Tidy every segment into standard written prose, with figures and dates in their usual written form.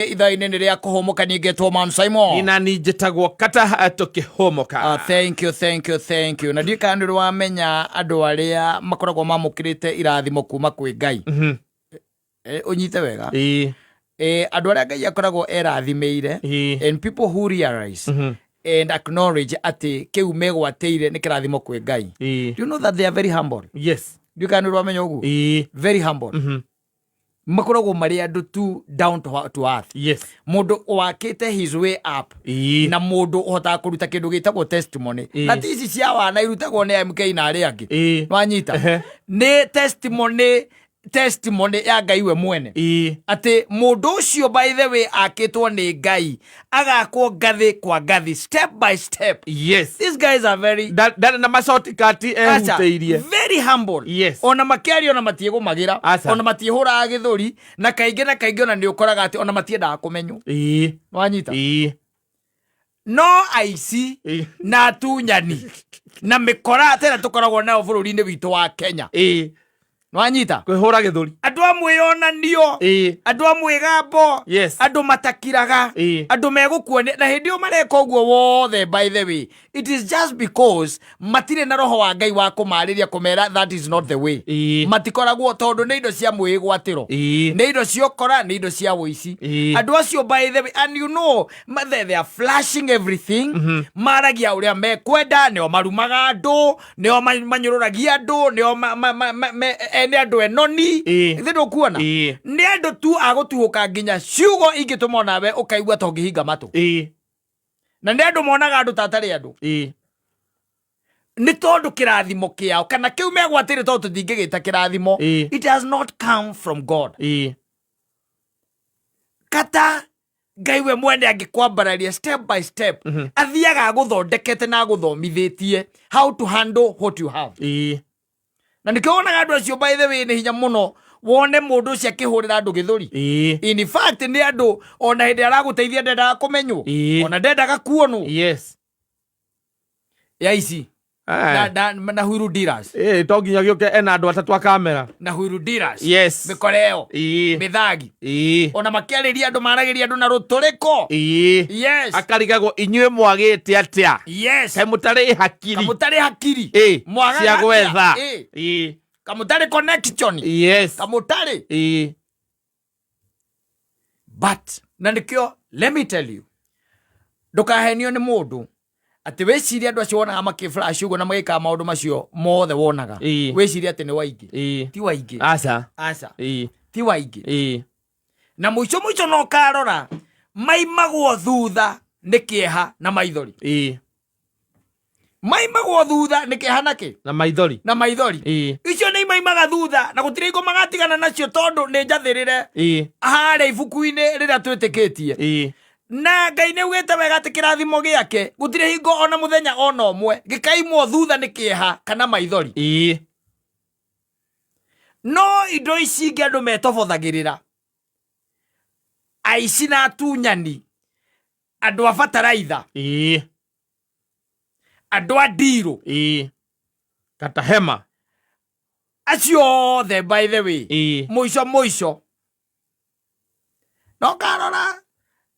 Ithainĩ nĩ rĩa kũhũmũka nĩngetwo Mansaimo. Ina nĩnjĩtagwo Katta tũkĩhũmũka. Thank you. Na ndiĩ kana nĩ wamenya andũ arĩa makoragwo mamũkĩrĩte irathimo kuma kwĩ Ngai. Ũnyite wega. Andũ arĩa Ngai akoragwo erathimĩire, and people who realize and acknowledge atĩ kĩu megwatĩire nĩ kĩrathimo kwĩ Ngai. Do you know that they are very humble? Yes. Ndiĩ kana nĩ wamenya ũguo? Very humble. Makoragwo marĩ andũ tu down to earth. Yes. Mũndũ wakĩte his way up. Na mũndũ ũhotaga kũruta kĩndũ gĩtagwo testimony. Na tici cia wana irutagwo nĩ MK na arĩa angĩ. Wanyita. Nĩ testimony ya Ngai we mwene. Atĩ mũndũ ũcio by the way akĩtwo nĩ Ngai agakwo ngathĩ kwa ngathĩ, step by step. Yes. These guys are very na macoti ehutĩirie. Very humble. Yes. Ona makĩaria ona matiĩgũmagĩra, ona matiĩhũraga gĩthũri, na kaingĩ ona nĩ ũkoraga atĩ ona matiendaga kũmenywo. Wanyita. No aici na atunyani na mĩkora tena tũkoragwo nao bũrũri-inĩ witũ wa Kenya. Wanyita. Kwĩhũra gĩthũri. Andũ amwe yonanio. Andũ amwe gambo. Yes. Andũ matakiraga. Andũ megũkuone na hĩndĩ ĩyo mareka ũguo wothe by the way. It is just because matirĩ na roho wa Ngai wa kũmarĩria kũmera that is not the way. Matikoragwo tondũ nĩ indo cia mwĩgwatĩro. Nĩ indo cia ũkora, nĩ indo cia wũici. Andũ acio by the way, and you know they are flashing everything. Maragia ũrĩa mekwenda, nĩo marumaga andũ, nĩo manyũrũragia andũ, nĩo ene andũ enoni. Ithe ndũkuona? Nĩ andũ tu agũtuhũka nginya ciugo ingĩtũma nawe ũkaigua ta ũngĩhinga matũ. Na nĩ andũ monaga andũ ta atarĩ andũ. Nĩ tondũ kĩrathimo kĩao kana kĩu megwatĩire tondũ tũtingĩgĩta kĩrathimo. It has not come from God. Katta Ngai we mwene angĩkwambararia step by step. Athiaga agũthondekete na agũthomithĩtie how to handle what you have. Na nĩkĩo wonaga andũ acio by the way nĩ hinya mũno wone mũndũ ũcio akĩhũrĩra andũ gĩthũri. In fact nĩ andũ ona hĩndĩ aragũteithia ndendaga kũmenywo, ona ndendaga kuonwo. Yes. Ya ici na huiru diras. To nginya gĩũke ena andũ atatũ a kamera. Na huiru diras. Yes. Mĩkora ĩyo. Mĩthagi. Ona makĩarĩria andũ maragĩria andũ na rũtũrĩko. Yes. Akarigagwo inyuĩ mwagĩte atĩa. Yes. Kamũtarĩ hakiri. Kamũtarĩ hakiri. Cia gwetha. Kamũtarĩ connection. Yes. Kamũtarĩ. But na nĩkĩo let me tell you, ndũkahenio nĩ mũndũ atĩ wĩciria andũ acio wonaga makĩflash ũguo na magĩkaga maũndũ macio mothe wonaga. Wĩciria atĩ nĩ waingĩ. Ti waingĩ. Aca. Ti waingĩ. Na mũico no karora maimagwo thutha nĩ kĩeha na maithori. Maimagwo thutha nĩ kĩeha nakĩ? Na maithori. Icio nĩ imaimaga thutha na gũtirĩ hingo magatigana nacio tondũ nĩ njathĩrĩre harĩa ibuku-inĩ rĩrĩa twĩtĩkĩtie. Na Ngai nĩ ugĩte wega atĩ kĩrathimo gĩake gũtirĩ hingo ona mũthenya ona ũmwe gĩkaimwo thutha nĩ kĩeha kana maithori. No indo ici ingĩ andũ metobothagĩrĩra, aici na atunyani, andũ a bataraitha, andũ a ndirũ, Katahema, acio othe by the way mũico no karora.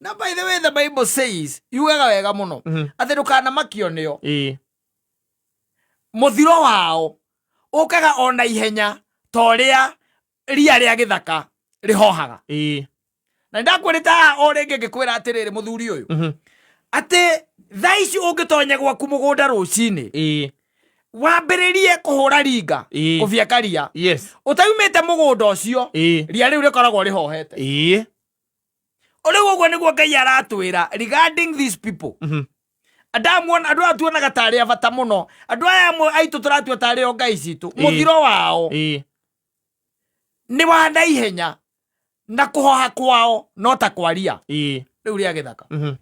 Na by the way the Bible says yugaga wega mũno atĩ ndũkanamakio nĩo. Mũthiro wao ũkaga ona ihenya ta ũrĩa ria rĩa gĩthaka rĩhohaga. Na ndakwĩrĩta o rĩngĩ ngĩkwĩra atĩrĩrĩ mũthuri ũyũ atĩ thaa ici ũngĩtonya gwaku mũgũnda rũcinĩ wambĩrĩrie kũhũra ringa kũbia karia, ũtaumĩte mũgũnda ũcio ria rĩu rĩkoragwo rĩhohete. Rĩu ũguo nĩguo Ngai aratwĩra regarding these people. Andũ atuonaga tarĩ abata mũno, andũ aya amwe aitũ tũratua tarĩ o Ngai citũ, mũthiro wao nĩ wa naihenya na kũhoha kwao no ta kwaria rĩu rĩa gĩthaka.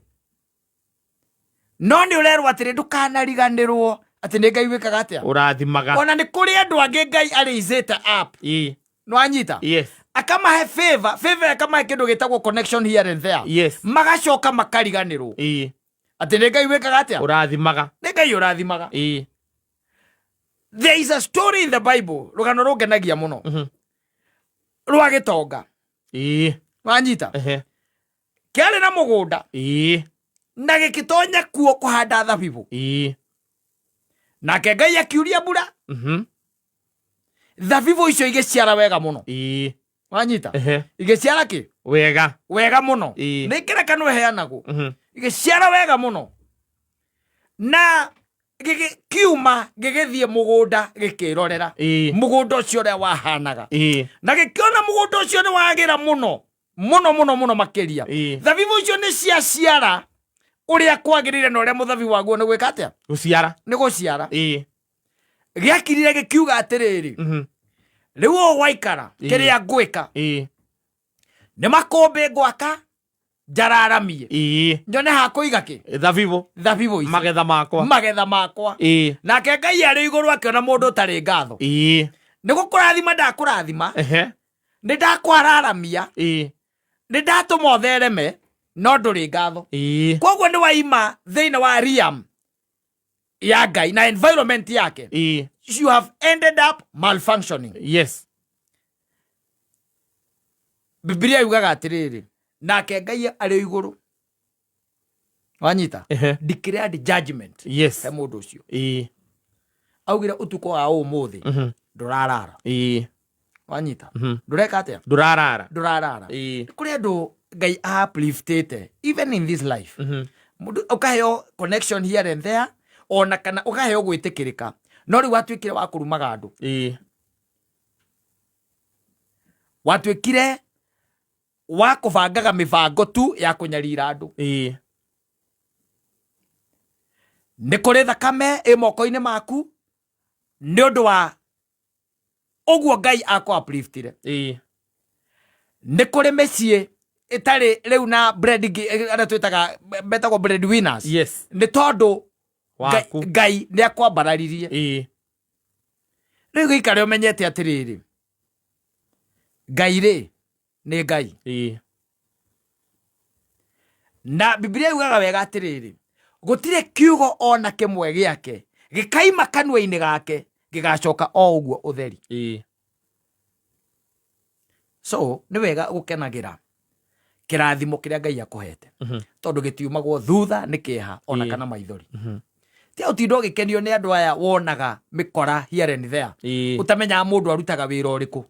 No nĩ ũrerwo atĩrĩ ndũkanariganĩrwo atĩ nĩ Ngai wĩkaga atĩa? Ũrathimaga. Ona nĩ kũrĩ andũ angĩ Ngai arĩizĩte up. Nĩwanyita? Yes. Akamahe favor akamahe kĩndũ gĩtagwo connection here and there. Magacoka makariganĩrwo atĩ nĩ Ngai wĩkaga atĩa? Ũrathimaga. Nĩ Ngai ũrathimaga. There is a story in the Bible rũgano rũngenagia mũno rwa gĩtonga. Wanyita? kiarĩ na mũgũnda na gĩgĩtonya kuo kũhanda thabibũ nake Ngai akiuria mbura thabibũ icio igĩciara wega mũno wanyita igĩciara kĩ wega mũno nĩ ngerekano ĩheanagwo igĩciara wega mũno na gĩkiuma gĩgĩthiĩ mũgũnda gĩkĩrorera mũgũnda ũcio ũrĩa wahanaga na gĩkĩona mũgũnda ũcio nĩ wagĩra mũno mũno makĩria thabibũ icio nĩ ciaciara ũrĩa kwagĩrĩire na ũrĩa mũthabibũ waguo nĩ gwĩka atĩa nĩ gũciara gĩakirire gĩkiuga atĩrĩrĩ rĩu ũgwaikara kĩrĩa ngwĩka nĩ makũmbĩ ngwaka njararamie nyone hakũiga kĩ thabibũ ici magetha makwa nake Ngai arĩ igũrũ akĩona mũndũ ũtarĩ ngatho nĩ gũkũrathima ndakũrathima nĩ ndakwararamia nĩ ndatũma ũthereme no ndũrĩ ngatho koguo nĩ waima thĩinĩ wa realm ya Ngai na environment yake you have ended up malfunctioning. Biblia yugaga atĩrĩrĩ nake Ngai arĩ igũrũ wanyita declared judgment he mũndũ ũcio augire ũtukũ wa ũmũthĩ ndũrarara wanyita ndũreka atĩa ndũrarara kũrĩ andũ Ngai upliftete even in this life mũndũ ũkaheo connection here and there ona kana ũkaheo gwĩtĩkĩrĩka no rĩu watuĩkire wa kũrumaga andũ watuĩkire wa kũbangaga mĩbango tu ya kũnyarira andũ nĩ kũrĩ thakame ĩ moko-inĩ maku nĩ ũndũ wa ũguo Ngai upliftire nĩ kũrĩ mĩciĩ ĩtarĩ rĩu na bread arĩa twĩtaga betagwo bread winners nĩ tondũ Ngai nĩ akwambararirie rĩu gĩikare ũmenyete atĩrĩrĩ Ngai rĩ nĩ Ngai na Biblia yugaga wega atĩrĩrĩ gũtirĩ kiugo ona kĩmwe gĩake gĩkaima kanua-inĩ gake gĩgacoka o ũguo ũtheri so nĩ wega gũkenagĩra kĩrathimo kĩrĩa Ngai akũhete tondũ gĩtiumagwo thutha nĩ kĩeha ona kana maithori ti ũtindo gĩkenio nĩ andũ aya wonaga mĩkora here and there ũtamenyaga mũndũ arutaga wĩra ũrĩkũ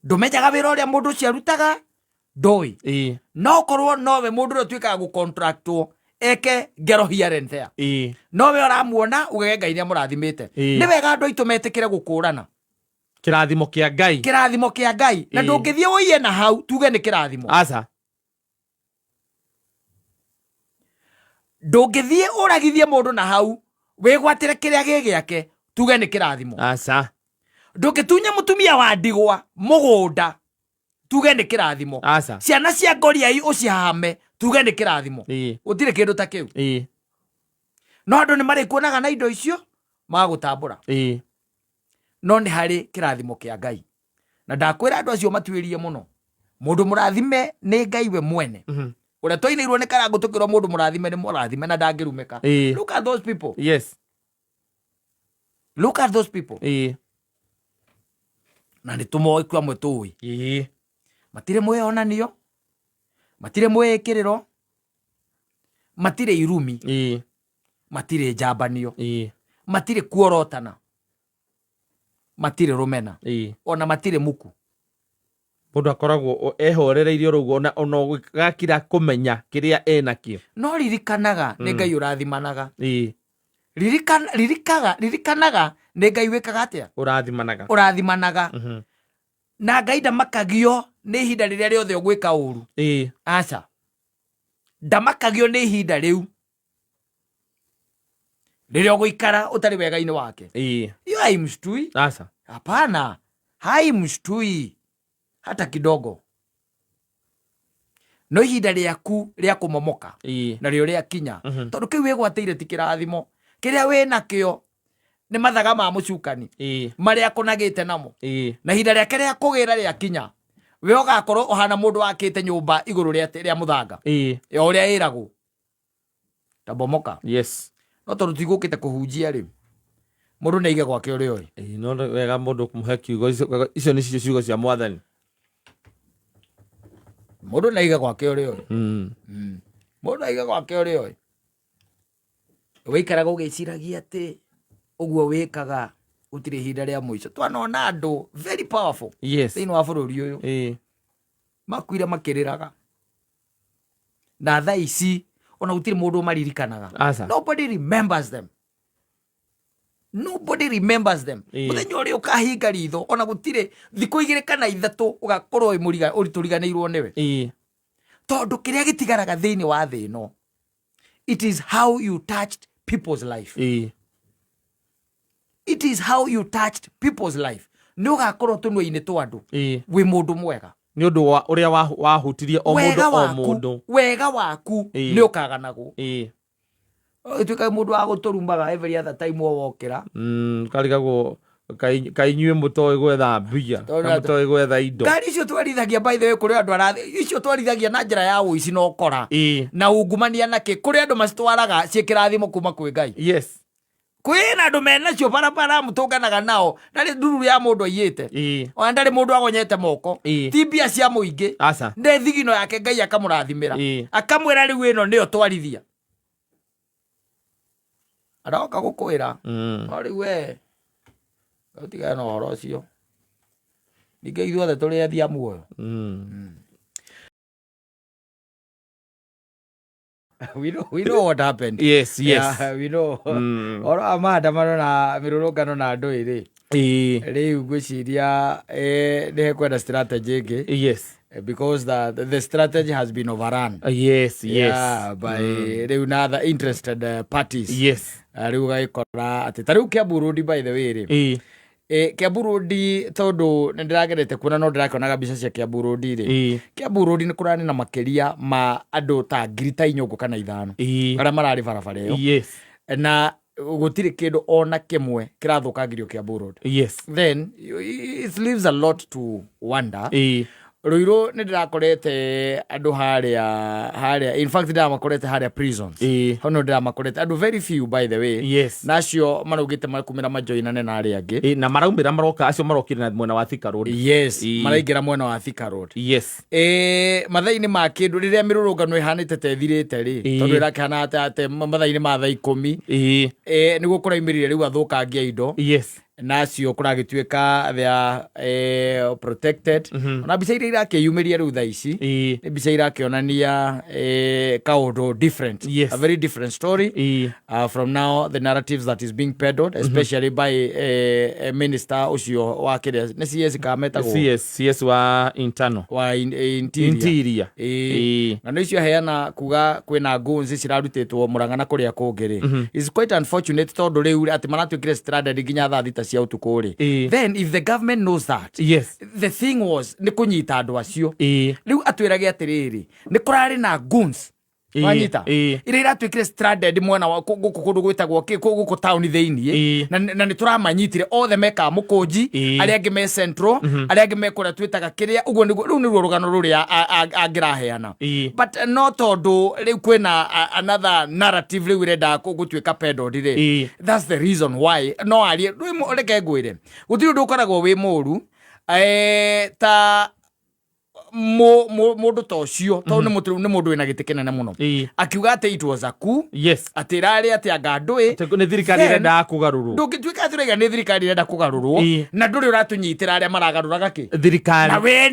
ndũmenyaga wĩra ũrĩa mũndũ ũcio arutaga ndũĩ no korwo nowe mũndũ ũrĩa ũtuĩkaga gũcontractwo eke ngero here and there nowe ũramuona ugege Ngai nĩ amũrathimĩte nĩ wega andũ aitũ metĩkĩre gũkũrana kĩrathimo kĩa Ngai na ndũngĩthiĩ ũiye na hau tuge nĩ kĩrathimo ndũngĩthiĩ ũragithie mũndũ na hau wĩgwatĩre kĩrĩa gĩ gĩake tuge nĩ kĩrathimo ndũngĩtunya mũtumia wa ndigwa mũgũnda tuge nĩ kĩrathimo ciana cia ngoriai ũcihame tuge nĩ kĩrathimo gũtirĩ kĩndũ ta kĩu no andũ nĩ marĩkuonaga na indo icio magũtambũra no nĩ harĩ kĩrathimo kĩa Ngai na ndakwĩra andũ acio matuĩrie mũno mũndũ mũrathime nĩ Ngai we mwene ũrĩa twainĩirwo nĩ karangũ tũkĩrwo mũndũ mũrathime nĩ mũrathime na ndangĩrumĩka look at those people look at those people na nĩ tũmoĩ kwa mwe tũĩ matirĩ mwĩonanio matirĩ mwĩĩkĩrĩro matirĩ irumi matirĩ njambanio matirĩ kuorotana matirĩ rũmena ona matirĩ muku mũndũ akoragwo ehorereirio rũguo ona gakira kũmenya kĩrĩa enakĩo no ririkanaga nĩ Ngai ũrathimanaga ririkanaga nĩ Ngai wĩkaga atĩa ũrathimanaga na Ngai ndamakagio nĩ ihinda rĩrĩa rĩothe ũgwĩka ũru aca ndamakagio nĩ ihinda rĩu rĩrĩa ũgũikara ũtarĩ wega-inĩ wake hiyo haimshtui hapana haimshtui hata kidogo no ihinda rĩaku rĩa kũmomoka na rĩo rĩakinya tondũ kĩu wĩgwatĩire ti kĩrathimo kĩrĩa wĩ nakĩo nĩ mathaga ma mũcukani marĩa akũnagĩte namo na ihinda rĩake rĩa kũgĩra rĩakinya we ũgakorwo ũhana mũndũ wakĩte nyũmba igũrũ rĩa mũthanga o ũrĩa ĩragwo tabomoka no tondũ tigũkĩte kũhunjia rĩu mũndũ nĩ aige gwake ũrĩa ũrĩ no wega mũndũ kũmũhe kiugo icio nĩcio ciugo cia Mwathani Mundu naiga gwake uri oi. Mundu naiga gwake uri oi. Wikaraga ugiciragia ati uguo wikaga utire hinda ria muico. Twanona andu very powerful. Thiini wa bururi uyu. Makuire makiriraga. Na thaa ici ona gutire mundu maririkanaga. Nobody remembers them. Nobody remembers them. Muthenya uria ukahinga ritho ona gutire thiku 2 kana 3 ugakorwo urituriganirwo niwe. Tondu kiria gitigaraga thiini wa thi no, it is how you touched people's life. It is how you touched people's life. Ni ugakorwo tunua-ini twa andu wi mundu mwega. Ni undu uria wahutirie o mundu. Wega waku ni ukaganagwo. Tuika mundu wa guturumbaga every other time wokira. Karigagwo kainyue mutoi gwetha mbia, mutoi gwetha indo. Ngari icio twarithagia by the way kuri andu arathi, icio twarithagia na njira ya uici no kora. Na ungumania nake kuri andu macitwaraga ciikirathimo kuma kwi Ngai. Kwina andu menacio barabara mutunganaga nao ndari ndururu ya mundu aiyite. Ona ndari mundu agonyete moko. Ti mbia cia muingi. Nde thigino yake Ngai akamurathimira. Akamwira riu ino niyo twarithia. Aroka gukwira. Ori we. Utiga no horo cio. Ninge ithuothe turi athia muoyo. We know what happened. Yes. We know. Ora amada marona mirurungano na andu iri. Riu gwiciria ni kwenda strategy ingi. Because the strategy has been overrun. By riu na other interested parties. Riu gaikora ati tariu Kiambu Road by the way ri. Kiambu Road tondu ndiragerete kuona no ndirakonaga mbica cia Kiambu Road ri. Kiambu Road ni kurani na makiria ma andu ta 3,000 kana 5 aria marari barabara iyo. Na gutire kindu ona kimwe kirathukangirio Kiambu Road. Then it leaves a lot to wonder. Ruiru ni ndirakorete andu haria in fact ndamakorete haria prisons. Hono ndamakorete andu very few by the way. Nacio maraugite makumira majoinane na aria angi. Na maraumira maroka acio marokire na mwena wa Thika Road. Maraingira mwena wa Thika Road. Mathaini ma kindu riria mirurungano ihanite tethirite ri. Tondu irakana ate mathaini ma thaa 10. Niguo kuraimirire riu athukangia indo. Nacio kuragituika they are protected. Na mbica iria irakiyumiria riu thaa ici ni mbica irakionania kaundu different. A very different story. From now the narratives that is being peddled, especially by a minister ucio wa kiria ni CS kametagwo CS wa internal wa interior. Na no icio heana kuga kwina gunzi cirarutitwo Murang'A na kuria kungiri. Is quite unfortunate tondu riu ati maratwikire stranded ginya thaa thita cia utuku ri. Then if the government knows that, the thing was ni kunyita andu acio. Riu atwirage atiriri ni kurari na guns wanyita ira iratwikire stranded mwena wa kundu gwitagwo guku town thiini na ni turamanyitire othe meka mukunji aria angi me central aria angi me kuria twitaga kiria uguo riu ni rugano ruria angiraheana. But not tondu riu kwina another narrative riu irenda gutwika peddled ri. That's the reason why no ari reke ngwire gutiri ndu ukoragwo wi muru ta mundu to cio tondu ni mundu wina giti kinene muno akiuga ati it was a coup. Ati rari ati anga ndui ni thirikari irenda kugarurwo. Ndungituika atirega ni thirikari irenda kugarurwo na nduri uratunyitira aria maragaruraga ki thirikari. Na we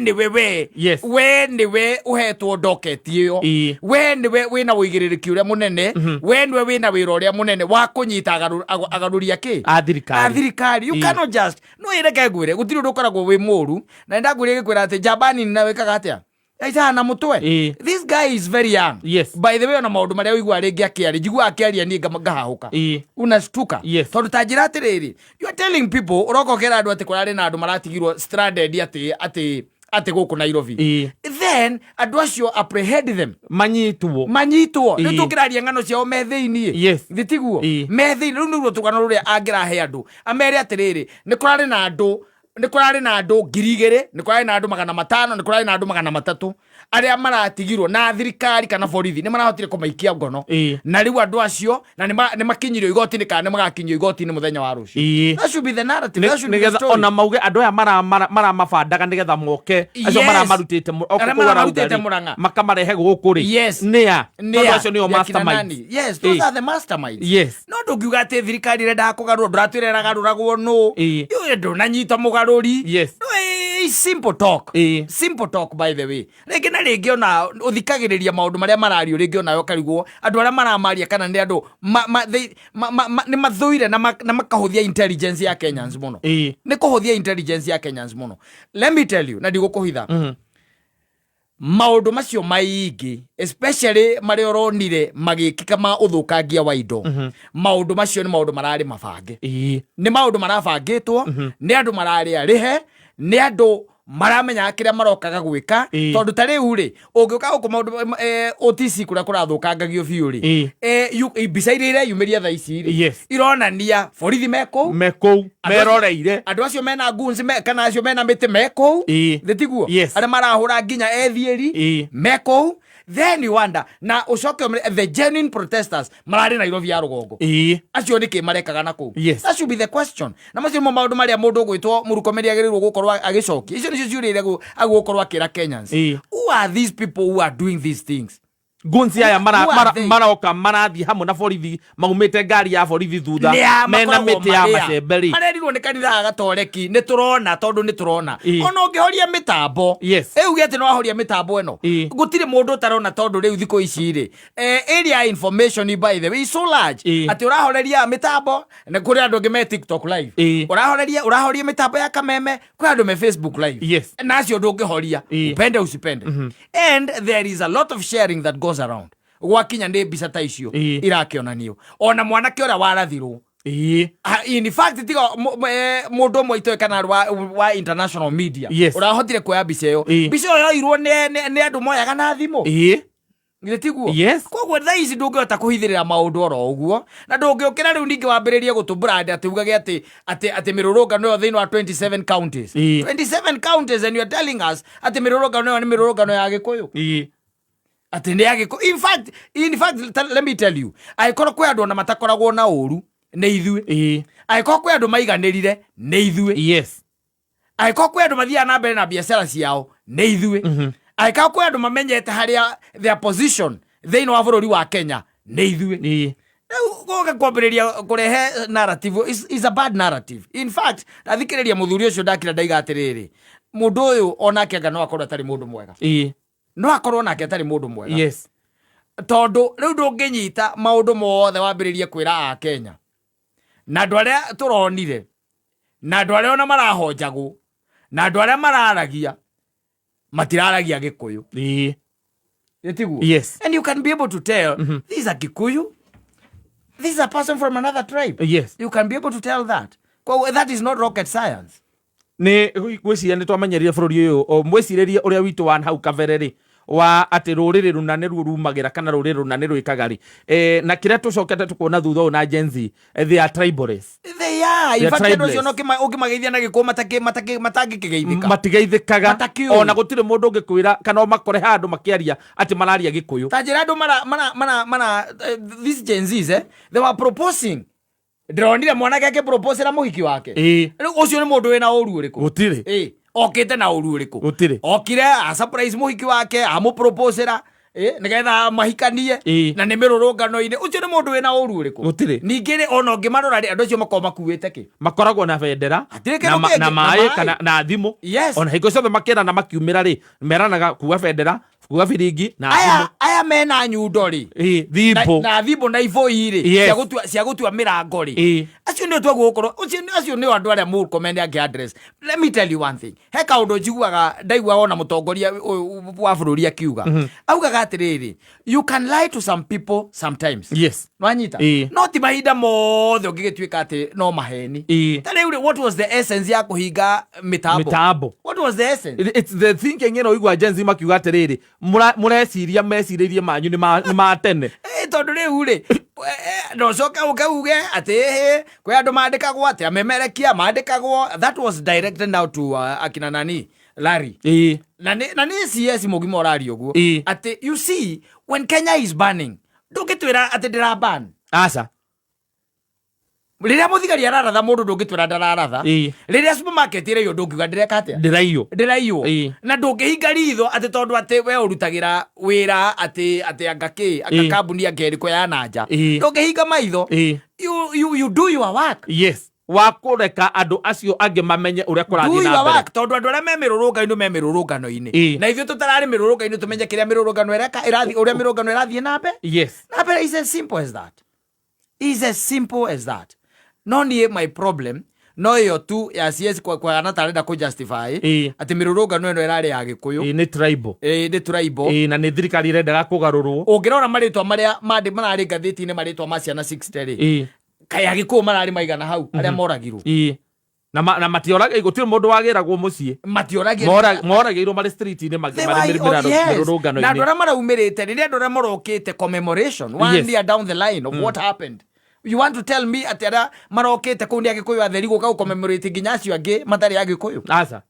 ni we uhetwo docket iyo. We ni we wina uigiririki uria munene. We ni we wina wira uria munene wa kunyita agaruria ki a thirikari. You cannot just no ireke ngwire gutiri ndu ukoragwo wi muru na ndagwire gikwira ati Jabani ni nawe kaga atia na mutwe. This guy is very young. By the way ona maundu maria wigua ringi akiari njigua akiaria ni ngahahuka. Unastuka tondu tanjira atiriri you are telling people urokokera andu ati kurari na andu maratigirwo stranded ati guku Nairobi. Then andu acio apprehend them manyitwo ni tukiraria ngano ciao me thiini thitiguo me thiini riu niruo tugano ruria angirahe andu amere atiriri ni kurari na andu 2,000 ni kurari na andu 500 ni kurari na andu 500 ni kurari na andu 300 aria maratigirwo na thirikari kana borithi ni marahotire kumaikia ngono na riu andu acio na ni makinyirio igoti-ini kana ni magakinyio igoti-ini muthenya wa rucio. That should be the narrative. That should be the story. Ona mauge andu aya maramabandaga nigetha moke acio maramarutite Murang'A makamarehe guku ri nia acio nio mastermind. Yes, those are the masterminds. Yes, no ndungiuga ati thirikari irendaga kugarura nduratwirera garuragwo no yu ndunanyita mugaruri. Yes, simple talk. Simple talk, by the way. Rĩngĩ na rĩngĩ ona ũthikagĩrĩria maũndũ marĩa marario rĩngĩ ona yo karigwo andũ arĩa maramaria kana nĩ andũ nĩ mathũire na makahũthia intelligence ya Kenyans mũno. Nĩ kũhũthia intelligence ya Kenyans mũno. Let me tell you, na ndigũkũhitha maũndũ macio maingĩ, especially marĩa ũronire magĩkĩka ma ũthũkangia wa indo, maũndũ macio nĩ maũndũ mararĩ mabange. Nĩ maũndũ marabangĩtwo, nĩ andũ mararĩ arĩhe, nĩ andũ maramenya kĩrĩa marokaga gwĩka, tondũ ta rĩu rĩ ũngĩũka gũkũ maũndũ OTC kũrĩa kũrathũkangagio biũ rĩ, mbica iria ireyumĩria thaa ici rĩ ironania borithi mekũu meroreire, andũ acio mena guns kana acio mena mĩtĩ mekũu, thĩtiguo arĩa marahũra nginya ethieri mekũu. Then you wonder na ucoke the genuine protesters marari Nairobi ya rugongo acio niki marekaga na kuu. That should be the question. Na macio maundu maria mundu gwitwo Murkomen agirirwo gukorwa agicokia icio nicio ciurire agukorwa kira Kenyans. Who are these people who are doing these things? Gunzi aya maroka marathi hamwe na borithi maumite ngari ya borithi thutha mena mĩtĩ ya macemberi marerirwo ni kanitha agatoreki ni turona tondu ni turona ona ungihoria mitambo euge ati no ahoria mitambo eno gutire mundu utarona tondu riu thiko ici ri area information by the way is so large ati urahoreria mitambo na kuri andu ngi me TikTok live urahoria mitambo ya kameme kuri andu me Facebook live na acio ndungihoria upende usipende. And there is a lot of sharing that goes around gwakinya nĩ mbica ta icio irakĩonanio ona mwanake ũrĩa warathirwo. In fact tiga mũndũ ũmwe itoĩkana wa international media ũrahotire kuoya mbica ĩyo. Mbica ĩyo yoirwo nĩ andũ moyaga na thimũ gĩtiguo. Koguo thaa ici ndũngĩhota kũhithĩrĩra maũndũ oro ũguo na ndũngĩũkĩra rĩu ningĩ wambĩrĩrie gũtũbrand atĩ ugage atĩ mĩrũrũngano ĩyo thĩinĩ wa 27 counties 27 counties and you are telling us atĩ mĩrũrũngano ĩyo nĩ mĩrũrũngano ya Gĩkũyũ. Atende yake in fact let me tell you aikorwo kwe andu na matakoragwo na uru ne ithue aikorwo kwe andu maiganirire ne ithue aikorwo kwe andu mathia na mbere na biashara ciao ne ithue aikorwo kwe andu mamenyete haria their position thĩinĩ wa bũrũri wa Kenya ne ithue goga kwambĩrĩria kũrehe narrative is a bad narrative. In fact ndathikĩrĩria mũthuri ũcio ndakira ndaiga atĩrĩrĩ mũndũ ũyũ onake anga no akorwo atarĩ mũndũ mwega no akorwo nake atari mundu mwega tondu riu ndunginyita maundu mothe wambiririe kwira a Kenya na andu aria turonire na andu aria ona marahonjagwo na andu aria mararagia matiraragia Gikuyu yetiguo. And you can be able to tell these are Gikuyu, this is a person from another tribe. You can be able to tell that. That is not rocket science. Ni gwiciria ni twamenyerire bururi uyu o mwiciririe uria witu wa hau kabere ri wa ati ruriri runa ni rumagira kana ruriri runa ni rwikaga ri na kiria tucokete tukuona thutha na Gen Z they are tribalists. They are ifakendo cio no ukimageithia na gikuo matangikigeithika matigeithikaga ona gutire mundu ungikwira kana makore handu makiaria ati mararia Gikuyu tajira andu mana these Gen Zs they were proposing ndronire mwanake akipropose na muhiki wake ucio ni mundu wina uru uriku gutire okite na uru uriku gutire okire a surprise muhiki wake amuproposera nigetha mahikanie na ni mirurungano-ini ucio ni mundu wina uru uriku gutire ningĩ ona ũngĩmarora andu acio makoo makuĩte ki makoragwo na bendera na maĩ kana na thimũ ona hingo ciothe makĩra na makiumĩra ri meranaga kuwa bendera kuwa biringi na thimũ aya mena nyundo ri na thimũ na iboi ri cia gutua mirango ri acio nĩ twaguo gukorwo acio nĩ andu aria Murkomen address. Let me tell you one thing, he kaundu njiguaga ndaigua ona mutongoria wa bũrũri akiuga augaga atiriri you can lie to some people sometimes nwanyita no ti mahinda mothe ũngĩgĩtuĩka atĩ no maheni tarĩu what was the essence ya kũhinga mitambo what was the essence? It's the thinking igua Gen Z makiuga atiriri mureciria mecirĩrie manyu nĩ matene tondu riu ri no coka ukauge ati kwe andu mandikagwo ati amemerekia mandikagwo. That was directed now to akina nani Larry. Na ni CS mugima orario guo. Ati you see when Kenya is banning, ndungitwira ati ndira ban. Asa. Riria muthigari araratha mundu ndungitwira ndararatha. Riria supermarket ire yo ndungiuga ndireka atia. Ndiraio. Na ndungihinga ritho ati tondu ati we urutagira wira ati angaki kambuni angeriko ya nanja. Ndungihinga maitho. You do your work. Yes. Wakureka andu acio angi mamenye uria kurathi na mbere tondu andu aria memirurungano-ini na ithuĩ tutarari mirurungano tumenye kiria mirurungano irathi uria mirurungano irathi na mbere. Yes. Na mbere is as simple as that. Is as simple as that. No nie my problem no yo tu ya CS kwa anatarenda ku justify ati mirurungano eno irari ya Gikuyu ni tribal ni tribal na ni thirikari irenda kugarurwo. Ungirora maritwa maria marari ngathiti-ini maritwa ma ciana 60 kaya Gikuyu marari maigana hau aria moragirwo na matiorage gutire mundu wagiragwo mucii moragirwo mari street-ini mirurungano-ini na ndora maraumirite riria ndora morokite commemoration one year down the line of what happened. You want to tell me ati ara marokite kundi ya Gikuyu atheri guka commemorate nginya acio angi matari ya Gikuyu? Asa.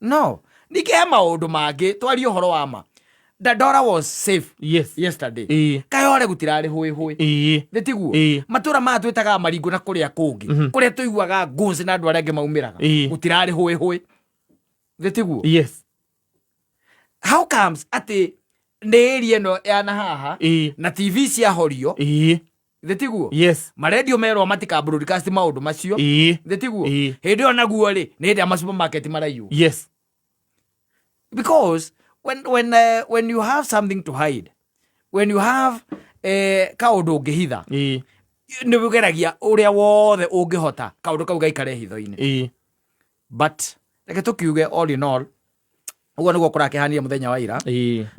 No nike maundu mangi twari uhoro wa ma. Dandora was safe yesterday. Kayore gutirari hui thitiguo matura ma twitaga maringo na kuria kungi kuria tuiguaga guns na andu aria angi maumiraga gutirari hui thitiguo. Yes. How comes ati neri eno yana haha na TV cia horio thitiguo. Yes. Maredio merwo matika broadcast maundu macio thitiguo. Hindi ona guo ri ni ndi ama supermarket marayu. Yes. Because when you have something to hide, when you have kaundu ungihitha ni bugeragia uria wothe ungihota kaundu kau gaikare hitho-ini. But reke tukiuge all in all uguo niguo kurakihania muthenya wa ira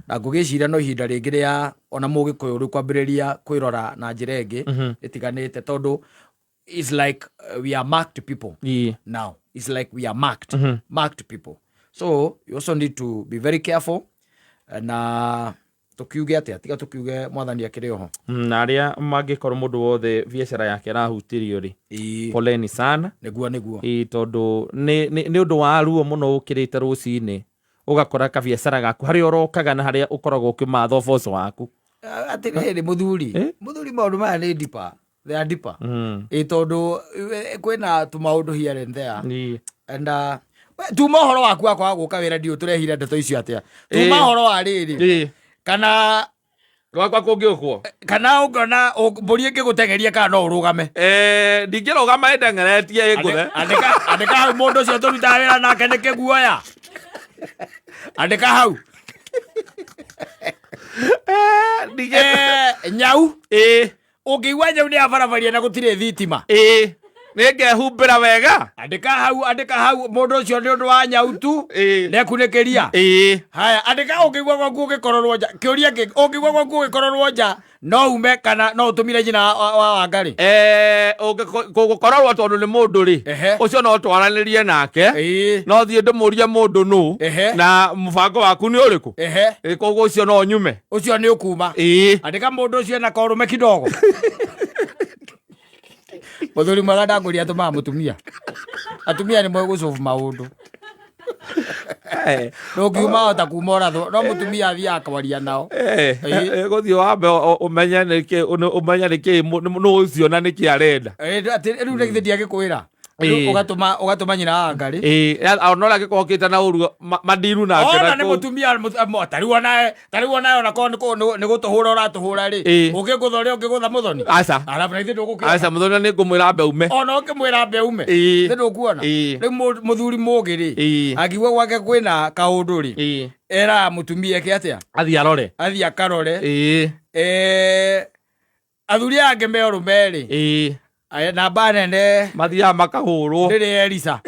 na ngugiciria no ihinda ringi ria ona Mugikuyu uri kwambiriria kwirora na njira ingi itiganite tondu it's like we are marked people now. It's like we are marked people. So you also need to be very careful na tukiuge atia tiga tukiuge mwathani akiri oho na aria mangikorwo mundu wothe biacara yake arahutirio ri poleni sana niguo tondu ni undu wa ruo muno ukirite rucini ugakora ka biacara gaku hari orokaga na haria ukoragwo ukimatha uboco waku ati ni muthuri maundu maya ni dipa they are deeper tondu kwina tumaundu here and there and tuma horo waku akwa guka wira ndio turehira ndeto icio atia tuma horo wa riri kana gwakwa kungiukwo kana ungona mburi ingigutengeria kana no urugame ndingirugama ndengeretie nguthe andika hau mundu ucio turuta wira nake ni kiguoya andika hau nyau ungiigua nyau ni abarabaria na gutire thitima ningehumbira wega andika hau mundu ucio ni undu wa nyau tu nekunikiria haya andika ungigua gwaku ugikororwo nja kiuria kingi ungigua gwaku ugikororwo nja no ume kana no utumire jina wa Ngari ugikororwo tondu ni mundu ri ucio no twaranirie nake no thie ndimurie mundu nu na mubango waku ni uriku koguo ucio no nyume ucio ni ukuma andika mundu ucio na korume kidogo muthuri mwega ndangũria atũmaga mutumia atumia ni mwe gũcofu maundu ndũngiuma hota kuma ũrathwo no mutumia athiaga akwaria nao gũthiĩ wambe ũmenye nĩkĩ nũ ũcio na nĩkĩ arenda rĩu rĩgithĩ ndiagĩkwĩra ugatuma nyina wa Ngari ona ũrĩa agĩkokĩte na ũruo mandiru nake ona nĩ mũtumia tarĩu nayo nako nĩ gũtũhũra ũratũhũra rĩ ũngĩgũtha ũrĩa ũngĩgũtha mũthoni arabu na ithuĩ ndũgũkĩra mũthoni nĩ ngũmwĩra mbe ume ona ũkĩmwĩra mbe ume nĩ ndũkuona rĩu mũthuri mũgĩ rĩ akiuga gwake kwĩna kaũndũ rĩ era mũtumia eke atĩa athiĩ akarore athuri angĩ me ũrũme rĩ namba nene mathiaga makahũrwo ndĩrĩ Elisa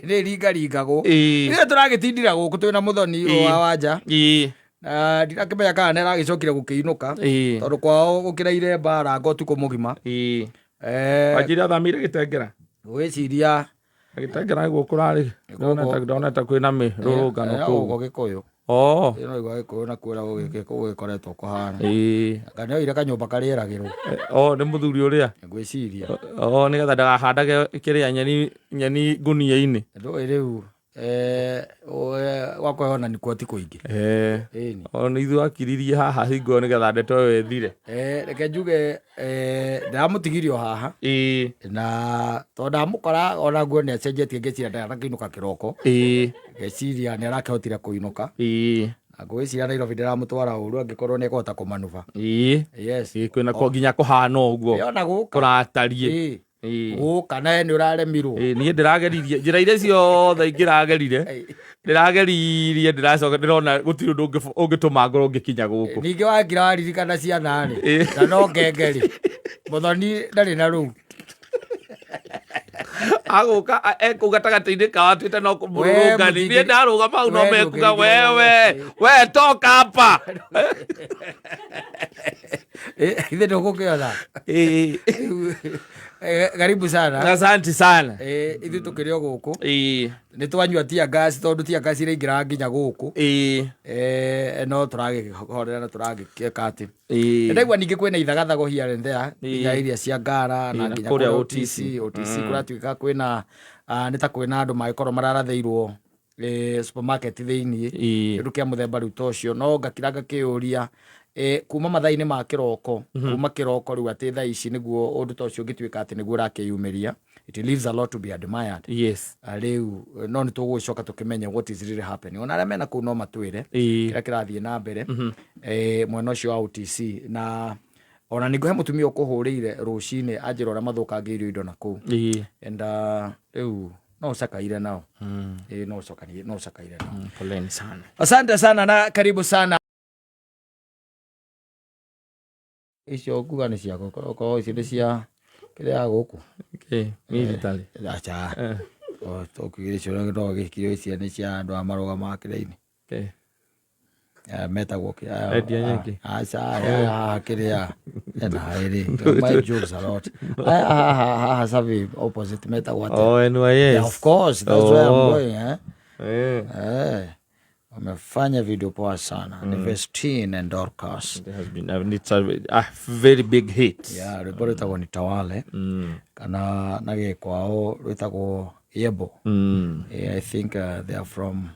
ringaringagwo rĩrĩa tũragĩtindira gũkũ twĩna mũthoni wa wanja ndirakĩmenya kana nĩaragĩcokire gũkĩinũka tondũ kwao gũkĩraire mbara ngotukũ mũgima wanjire athamire Gĩtengera gwĩciria Gĩtengera nĩguo kũrarĩ ndoneta kwĩna mĩrũrũngano kũu Gĩkũyũ ĩno igwa Gĩkũyũ na kwĩra gũgĩkoretwo kũhana kana oire kanyũmba karĩeragĩrwo nĩ mũthuri ũrĩa ngwĩciria nĩgetha ndagahandage kĩrĩa nyeni ngunia-inĩ ndũĩ rĩu gwakwa ona nikuo ti kuingi ona ithu akiririe haha hingo nigetha ndeto wethire reke njuge ndamutigirio haha na to ndamukora ona nguo ni acenjetie ngeciria ndarakiinuka kiroko ngeciria ni arakihotire kuinuka ngwiciria Nairobi ndiramutwara uru angikorwo ni kuhota kumanuva yes kwina ko nginya kuhana uguo kuratarie kana ni uraremirwo nie ndirageririe njira ire ciothe ingiragerire ndiracoka ndirona gutiri undu ungituma ngoro ngikinya guku ningi wagira waririkana ciana ri na no ngengeri muthoni ndari na ru aguka gatagati-ini ka watuite no kumurungani nie ndaruga mau no mekuga we toka hapa ithe ndugukiona karibu sana asante sana ithu tukirio guku ni twanyua tia gas tondu tia gas ire ingira nginya guku no turagihorera na turagikieka ati ndaigua ningi kwina ithagathago here and there nginya iria cia ngara na nginya kuria OTC kuratuika kwina nita kwina andu magikorwo mararatheirwo supermarket thiini ndu kia muthemba riu tocio no ngakira ngakiuria kuma mathaini ma kiroko kuma kiroko riu ati thaa ici niguo undu tocio ngituika ati niguo rakiyumiria it leaves a lot to be admired yes riu no ni tugucoka tukimenya what is really happening ona remena ku no matwire kira kirathie na mbere mwena ucio wa OTC na ona ningo he mutumia ukuhurire rucine anjira ora mathukangiirio indo na ku and riu no sakaire nao no sakaire nao poleni sana asante sana na karibu sana icio kuga ni ciako ko icio ni cia kiria guku military acha to kugire cio ndo gikio icio ni cia andu amaruga makire-ini metagwo acha kiria na iri my jokes a lot sabi opposite metagwo NYS of course that's why I'm going Amefanya video poa sana. Nevestine and Dorcas. There has been it's a very big hit. Yeah, rwimbo rwitagwo ni Tawale. Kana nage kwao rwitagwo Yebo. I think they are from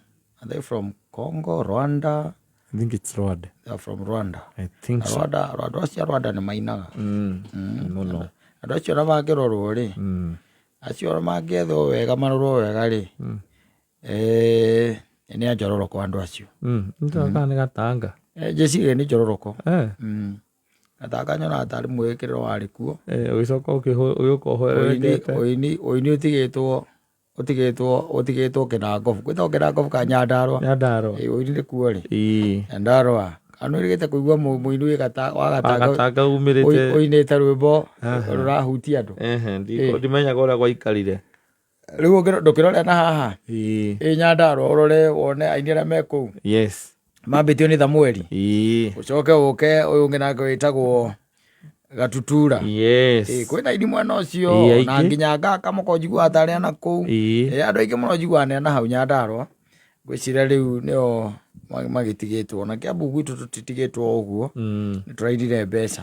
Congo, Rwanda. I think it's Rwanda. They are from Rwanda. I think so. Rwanda ni mainaga. No. Andu acio ra mangirorwo ri. Acio ra mangetho wega marorwo wega ri. Ni Njororoko andu acio ndoka ni gatanga jeci ni Njororoko gatanga nyona atari mwikiriro wari kuo ugicoka ugiukohoerete oini utigitwo kinangofu kwita kinangofu ka Nyandarua oini ni kuo ri Nyandarua anu irigite kuigua muini wi gatanga umirite oinite rwimbo rurahutia andu ndimenyaga uria gwaikarire riu ndukirore na haha Nyandarua urore wone ainira meku yes mambitio ni Thamweri ucoke uke uyu nginake witagwo Gatutura yes kwina ini mwena ucio na nginya ngaka mukonjigua atari na ku andu aingi muno njigua na hau Nyandarua gwiciria riu nio magitigitwo na Kiambu gwitu tutitigitwo uguo ni turaidire mbeca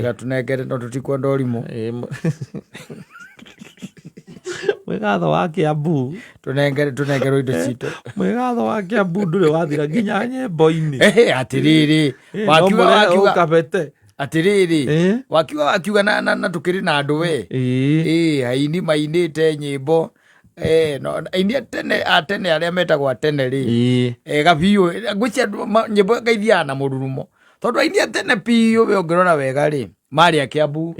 gatunengere no tutikwenda urimu mwigatho wa Kiambu tunengero indo citu mwigatho wa Kiambu ndure wathira nginya nyembo-ini atiriri wakiuga kabete atiriri wakiuga na tukiri na andu we aini mainite nyimbo no aini tene aria metagwo tene ri gabiu ngwicia nyimbo ngaithia na mururumo tondu aini tene piu we ongirora wega ri mari a Kiambu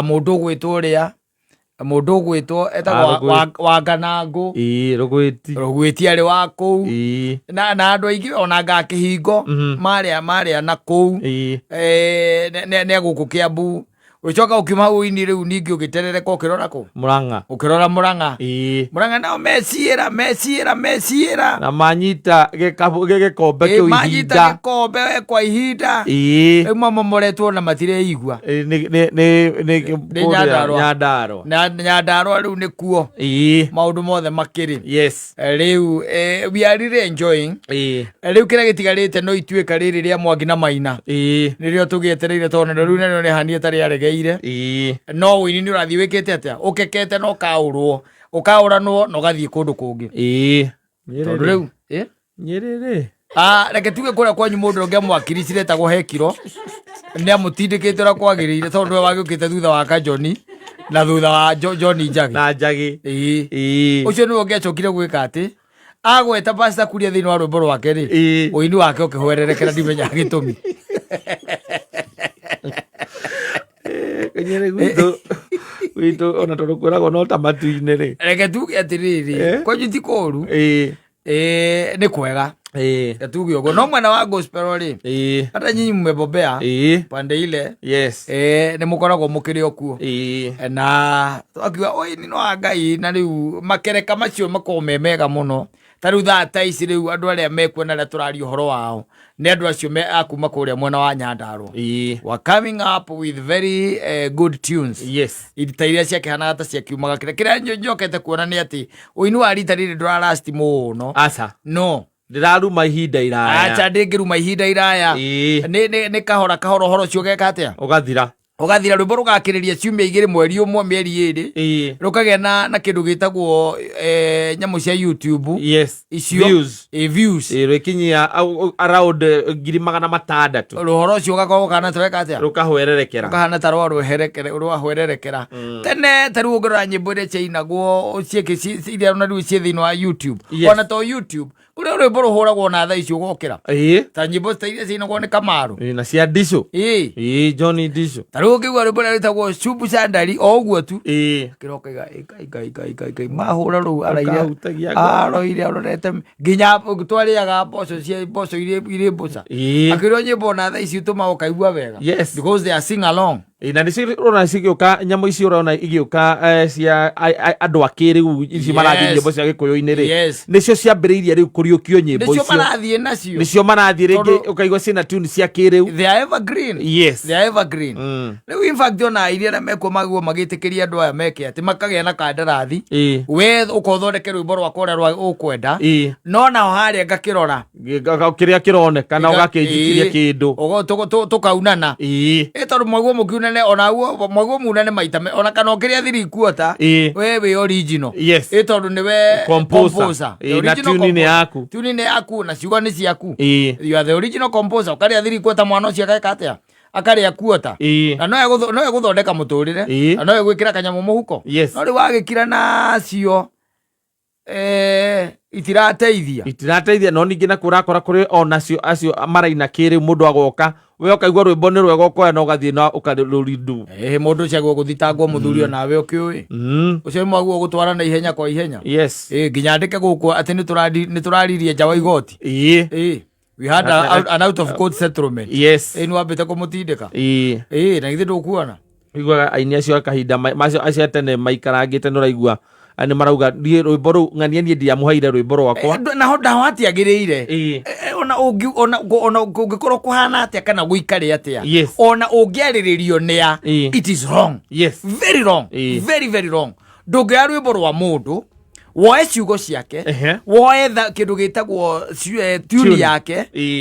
mundu gwitwo ria mundu gwitwo etagwo Wanganangu rugwiti ari wa kou na andu aingi ona ngakihingo maria na kou ne guku Kiambu ucoka ukiuma wùini riu ningi ugiterereka ukirora ku ukirora Murang'A nao meciira na manyita gikombe kiu manyita gikombe kwa ihinda momoretwo na matireigua ni Nyandarua riu ni kuo maundu mothe makiri yes riu we are really enjoying riu kira gitigarite no ituika riri ria Mwangi na Maina nirio tugietereire tondu riu nero ni hanie tari aregeire no wùini ni urathi wikite atia ukekete no kaurwo ukaũranwo na ũgathiĩ kũndũ kũngĩ tondũ rĩu Nyerere reke tuge kũrĩa kwanyu mũndũ ũngĩ mwakiri ciretagwo he kiro nĩ amũtindĩkĩte ũrĩa kwagĩrĩire tondũ we wagĩũkĩte thutha wa Kanjoni na thutha wa John Njagi ũcio nĩwe ũngĩacokire gwĩka atĩ agweta Pastor Kuria thĩinĩ wa rwĩmbo rwake rĩ ũini wake ũkĩhwererekera ndimenyaga gĩtũmi Nyerere gwitũ ona tondũ kwĩragwo no ta matu-inĩ rĩ reke tuge atĩrĩrĩ kwanyu ti kũũru nĩ kwega tuge ũguo no mwena wa gospel rĩ hata nyinyi mmebobea pande ile nĩ mũkoragwo mũkĩrĩ okuo na twakiuga ũini no wa Ngai na rĩu makereka macio makorwo me mega mũno ta rĩu thata ici rĩu andũ arĩa mekuona arĩa tũraria ũhoro wao nĩ andũ acio akuma kũrĩa mwena wa Nyandarua were coming up with very good tunes ta iria ciakĩhanaga ta ciakiumaga kĩrĩa njokete kuona nĩ atĩ ũini wa rita rĩrĩ ndũrarasti mũno no ndĩraruma ihinda iraya acha ndĩngĩruma ihinda iraya nĩ kahora kahora ũhoro ũcio ũgeka atĩa ũgathira rwĩmbo rũgakĩrĩria ciumia 2 mweri 1 mĩeri 2 rũkagĩa na kĩndũ gĩtagwo nyamũ cia YouTube icio views rwĩkinyia around 600,000 rũhoro ũcio ũgakorwo kana tweka atĩa rũkahwererekera ũkahana ta rwahwererekera tene ta rĩu ũngĩrora nyĩmbo iria ciainagwo ciĩkĩ iria ona rĩu ciĩ thĩinĩ wa YouTube ona to YouTube kũrĩa rwĩmbo rũhũragwo na thaa icio gũkĩra ta nyĩmbo ta iria ciainagwo nĩ Kamaru na cia Ndico John Ndico ta rĩu ũngĩigua rwĩmbo rĩrĩa rĩtagwo Shubu Sandari o ũguo tu kĩroka igai mahũra rũu aroire arorete nginya twarĩaga mboco irĩ mbũca akĩrĩo nyĩmbo na thaa ici ũtũmaga ũkaigua wega because they are sing along na nĩcio ũrona cigĩũka nyamũ icio ũrona igĩũka cia andũ akĩ rĩu ici marathiĩ nyĩmbo cia Gĩkũyũ-inĩ rĩ nĩcio ciambĩrĩirie rĩu kũriũkio nyĩmbo icio nĩcio marathiĩ rĩngĩ ũkaigua ciĩna tune cia kĩrĩu they are evergreen rĩu in fact ona iria arĩa mekuo magwo magĩtĩkĩria andũ aya meke atĩ makagĩa na kandarathi we ũkothondeke rwĩmbo rwakwa ũrĩa ũkwenda no nao harĩa ngakĩrora kĩrĩa kĩroneka na ũgakĩnjikĩria kĩndũ tũkaunana tondũ mwaguo mũkiunane onaguo mwaguo munane maita ona kana ũkĩrĩa 3 quarter we wĩ original tondũ nĩwe composer na tune nĩ yaku na ciugo nĩ ciaku you are the original composer ũkarĩa 3 quarter mwana ũcio ageka atĩa akarĩa kuota na no egũthondeka mũtũrĩre na no egwĩkĩra kanyamũ mũhuko no rĩu wagĩkira nacio itirateithia no ningĩ na kũrakora kũrĩ onacio acio maraina kĩrĩu mũndũ agoka we ũkaigua rwĩmbo nĩ rwega ũkoya na ũgathiĩ na ũkarũrindu mũndũ ũcio agwo gũthitangwo mũthuri onawe ũkĩũĩ ũcio mwaguo gũtwara na ihenya kwa ihenya nginya ndĩke gũkũ atĩ nĩ tũraririe nja wa igoti we had an out of court settlement nĩ wambĩte kũmũtindĩka na githĩ ndũkuona iguaga aini acio akahinda acio tene maikarangĩte nĩ ũraigua nĩ marauga rwĩmbo rũu ng'ania niĩ ndiamũheire rwĩmbo rwakwa naho hatiagĩrĩire ona ũngĩkorwo kũhana atĩa kana gũikare atĩa ona ũngĩarĩrĩrio nĩa it is wrong very wrong very wrong ndũngĩoya rwĩmbo rwa mũndũ woe ciugo ciake woe kĩndũ gĩtagwo tune yake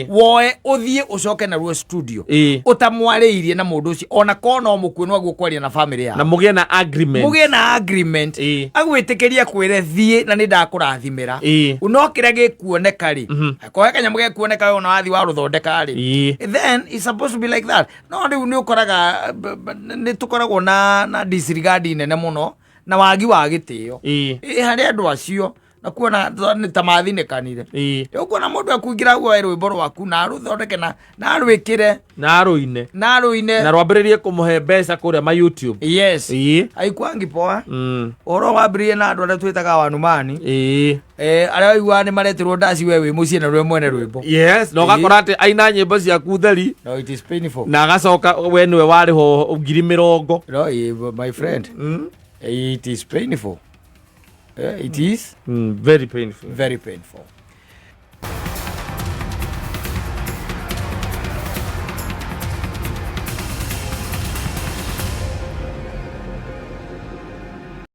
woe ũthiĩ ũcoke naruo studio ũtamwarĩirie na mũndũ ũcio ona kona mũkuo no aguo kwaria na family yao na mũgĩe na agreement agwĩtĩkĩria kwĩre thiĩ na nĩ ndakũrathimĩra no kĩrĩa gĩkuoneka rĩ kohe kanyamũ gĩkuoneka we ona wathi wa rũthondeka rĩ then it's supposed to be like that no rĩu nĩ ũkoraga nĩ tũkoragwo na disregard nene mũno na wagi wa gĩtĩo harĩ andũ acio na kuona nĩ ta mathinĩkanire ũkuona mũndũ akuingĩra guo rwĩmbo rwaku na rũthondeke na rwĩkĩre na rũine na rwambĩrĩrie kũmũhe mbeca kũrĩa ma YouTube aikwangi poa ũhoro wambĩrĩrie na andũ arĩa twĩtaga wanumani arĩa waiguaga nĩ maretirwo ndaci we wĩ mũciĩ na rwe mwene rwĩmbo na ũgakora atĩ aina nyĩmbo ciaku theri na agacoka we nĩwe warĩho 50,000 my friend it is painful. It is very painful.